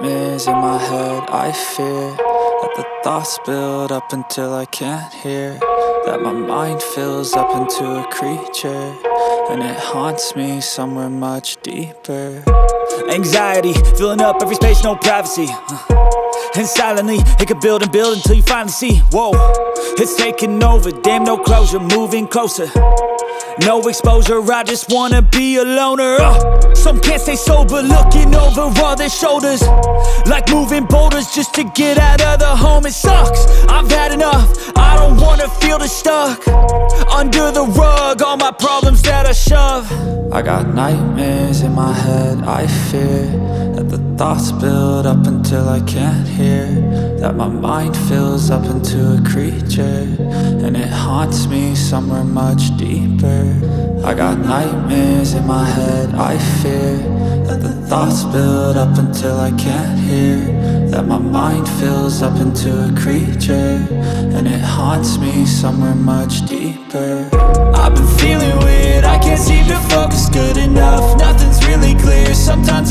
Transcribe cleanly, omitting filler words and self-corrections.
nightmares in my head. I fear that the thoughts build up until I can't hear, that my mind fills up into a creature, and it haunts me somewhere much deeper. Anxiety, filling up every space, no privacy. And silently, it could build and build until you finally see, whoa, it's taking over, damn no closure, moving closer. No exposure, I just wanna be a loner. Some can't stay sober, looking over all their shoulders, like moving boulders just to get out of the home. It sucks, I've had enough, I don't wanna feel the stuck under the rug, all my problems that I shove. I got nightmares in my head. I fear that the thoughts build up until I can't hear, that my mind fills up into a creature, and it haunts me somewhere much deeper. I got nightmares in my head. I fear that the thoughts build up until I can't hear, that my mind fills up into a creature, and it haunts me somewhere much deeper. I've been feeling weird, I can't seem to focus good enough. Nothing's really clear, sometimes